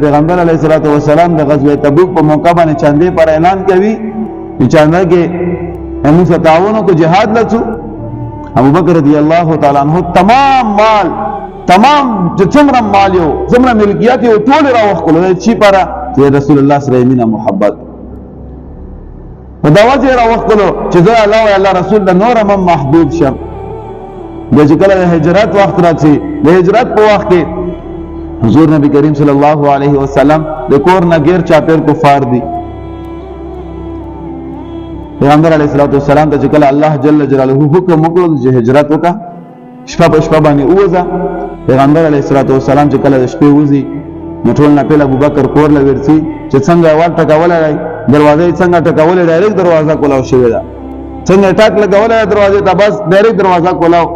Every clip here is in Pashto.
پیغمبر علیه الصلاۃ والسلام د غزوه تبوک په موقع باندې چاندې پر اعلان کوي چې چانده کې موږ تعاون کو جهاد لڅو. ابو بکر رضی الله تعالی عنہ تمام مال تمام څومره مال یو څومره ملکیت یو ټول راوخلو چې پر رسول الله صلی الله علیه وسلم محبت په دا وجه راوخلو چې دا الله او الله رسول د نور هم محبوب شم. د چې کله هجرت وخت راځي د هجرت په وخت کې حضور نبی کریم صلی الله علیه وسلم د کور نه غیر چاپیر کفار دي. پیغمبر علیه الصلاۃ والسلام ته چې کله الله جل جلاله حکم وکړ چې هجرت وکړه شپه په شپه باندې ووځه. پیغمبر علیه الصلاۃ والسلام چې کله شپې وځي نو ټول نه پیل ابو بکر کور لورسي چې څنګه اول ټکولای دروازه څنګه ټکولای ډایرکټ دروازه کولاو شوی دا څنګه ټاک لګولای دروازه ته بس ډایرکټ دروازه کولاو.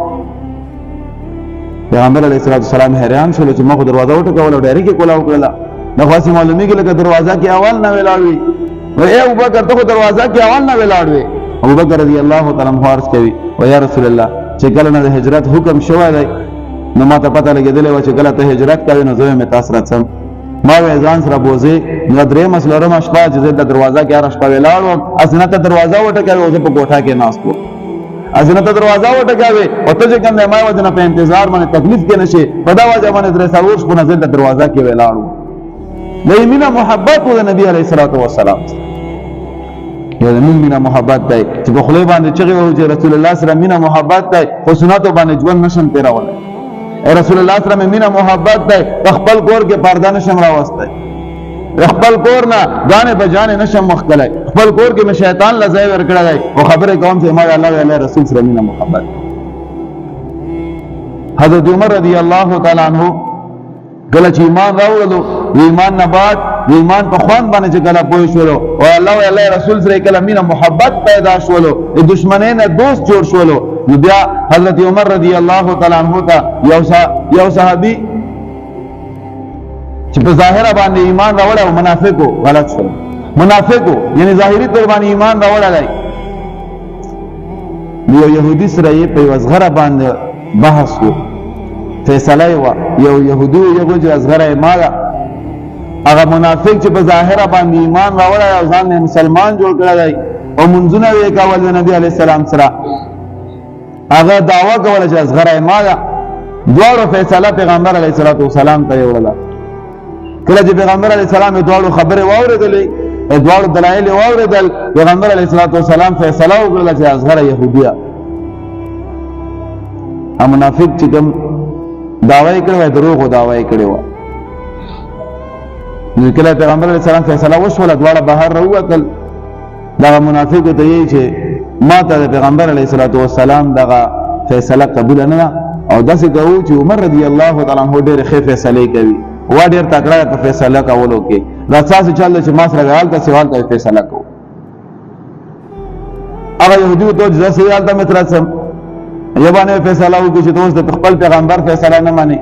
پیغمبر علیه الصلاۃ والسلام حیران شول چې مخ دروازه وټکول او ډایرکټ کولاو کړل. نو خاصه معلومی کې لکه دروازه کې اول نه ولاړوي و اے ابو بکر ته دروازه کې اول نه ولاړوي. ابو بکر رضی الله تعالی عنہ عرض کوي و یا رسول الله چې کله نه هجرت حکم شوی دی نو ما ته پته لګیدلې و چې کله ته هجرت کوي نو زه مې تاسو راځم. ما وې ځان سره بوزي نو درې مسلره مشپا چې د دروازه کې هر شپه ولاړم اسنه ته دروازه وټکوي او زه په کوټه کې ناست وم. اسنه ته دروازه وټکوي او ته چې کوم ما وځنه په انتظار باندې تکلیف کې نشي په دا وجه باندې درې سالوش په نزل د دروازه کې ولاړم. د مینا محبت د نبی علیه الصلاۃ والسلام یا د مینا محبت دی چې په خله باندې چې رسول الله صلی الله علیه وسلم مینا محبت دی خو سنت باندې ژوند نشم تیرولای. رسول الله صلی الله علیه وسلم مینا محبت دی خپل کور کې پرده نشم راوستای خپل کور نه غانه بجانه نشم مخکلای خپل کور کې شیطان لزای ور کړای او خبره کوم چې ما الله او الله رسول سره مینا محبت. حضرت عمر رضی الله تعالی عنہ کله چې ایمان راوړلو ایمان نه بعد ایمان په خوان باندې چې کله پوه شولو او الله او الله رسول سره کله مینا محبت پیدا شولو د دشمنانو نه دوست جوړ شولو. نو بیا حضرت عمر رضی الله تعالی عنہ ته یو صحابي چې په ظاهر باندې ایمان راوړ او منافقو غلط شول منافقو یعنی ظاهری تور باندې ایمان راوړل یو يهودي سره یې په وزغره باندې بحث وو فیصله یو يهودي یو چې ازغره مالا هغه منافق چې په ظاهر باندې ایمان راوړل او ځان مسلمان جوړ کړل او منځونه یې کول نبی علیه السلام سره هغه دعوا کوله چې ازغره مالا دوړو فیصله پیغمبر علیه السلام ته وړله. کله چې پیغمبر علیه السلام دوړو خبره واوریدلې دوړو دلایل واوریدل پیغمبر علیه السلام فیصله وکړه چې ازغره يهودیه ا منافق چې کوم دعوی کړو دروغ دعوی کړو. نو کله پیغمبر علیه السلام فیصله وشوله دوړه بهر راووتل دا منافق ته یې چې ما ته پیغمبر علیه السلام دغه فیصله قبول نه او داسې کوي چې عمر رضی الله تعالی عنہ ډېر ښه فیصله کوي و ډېر تکړه په فیصله کولو کې راځي چې الله چې ما سره غال ته سوال کوي فیصله کوي. هغه يهودي ته ځکه سوال ته مترسم یبانه فیصله وکړي چې دوست د خپل پیغمبر فیصله نه مانی.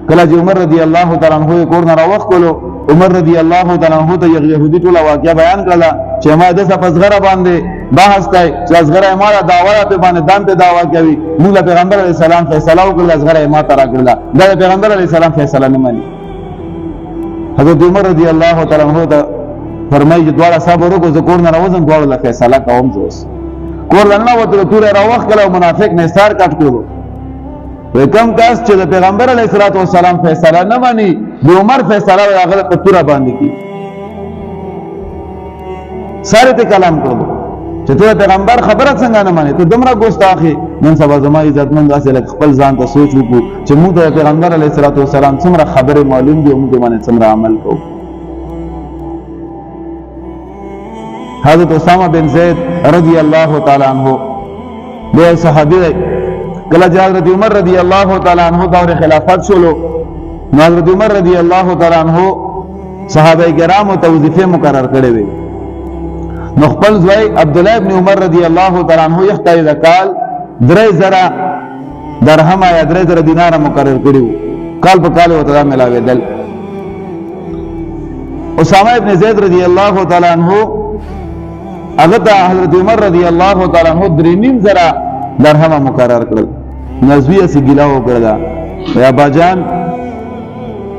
کله چې عمر رضی الله تعالی عنہ کور نه راوخلو عمر رضی الله تعالی عنہ ته يهودي ټول واقعیا بیان کړل چې ما د صفزغره باندې بحث کوي چې ازغره ما دعوا په باندې دام په دعوا کوي موږ پیغمبر علیه السلام فیصله وکړه ازغره ما ترا کړل دا پیغمبر علیه السلام فیصله نه مانی. حضرت عمر رضی الله تعالی عنہ ته فرمایي چې دواړه صبر وکړو ذکر نه راوځم دواړه له فیصله کوم زوس کور نه وته تور راوخ کله منافق نه ستار کټ کړو. وکم کاس چې پیغمبر علیه السلام فیصله نه مانی د عمر فیصله هغه په تور باندې کی ساره ته کلام کړو چې ته پیغمبر خبره څنګه نه مانی ته دمره ګستاخی نن سبا زما عزتمن داسې لکه خپل ځان ته سوچ وکړو چې موږ د پیغمبر علیه السلام څومره خبره معلوم دي موږ باندې څومره عمل کوو. حضرت اسامه بن زید رضی الله تعالی عنہ له صحابي کله حضرت عمر رضی الله تعالی عنہ دور خلافت شولو حضرت عمر رضی الله تعالی عنہ صحابه کرام ته وظیفه مقرر کړې وي. نو خپل ځای عبد الله ابن عمر رضی الله تعالی عنہ یختای زکال 3000 درهم یا 3000 دینار مقرر کړیو کال په کال وته ملاویدل. اسامه ابن زید رضی الله تعالی عنہ هغه ته حضرت عمر رضی الله تعالی عنہ 3.5 درهم مقرر کړل. نزویه سی ګیلا وکړه یا باجان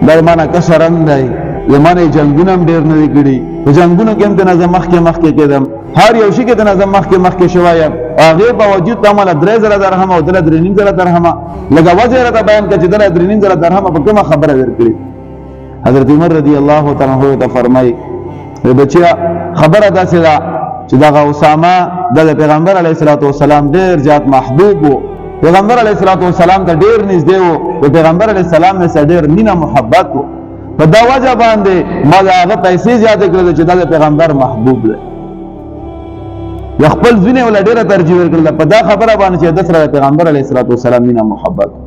درمانه کشرن دی زمانه جنگونه هم ډېر نه دي کړي په جنگونو کې هم ته نه مخکې کېدم هر یو شي کې ته نه مخکې شوی یم هغې باوجود ته مله 3000 درهمه او دله 3500 درهمه لږه وجه یې راته بیان کړه چې دله 3500 درهمه په کومه خبره درکړي حضرت عمر رضی الله تعالی عنہ ته فرمایي بچیا خبره داسې ده چې دغه اسامه د پیغمبر علیه الصلاۃ والسلام ډېر زیات محبوب و پیغمبر علیه الصلاۃ والسلام ته ډېر نږدې و د پیغمبر علیه السلام نه سره ډېر مینه محبت و په دا وجه باندې ما د هغه پیسې زیاتې کړې چې د پیغمبر محبوب دی د خپل ځینې ولا ډېره ترجیح ورکړله په دا خبره باندې چې د سره پیغمبر علیه الصلاۃ والسلام مینه محبت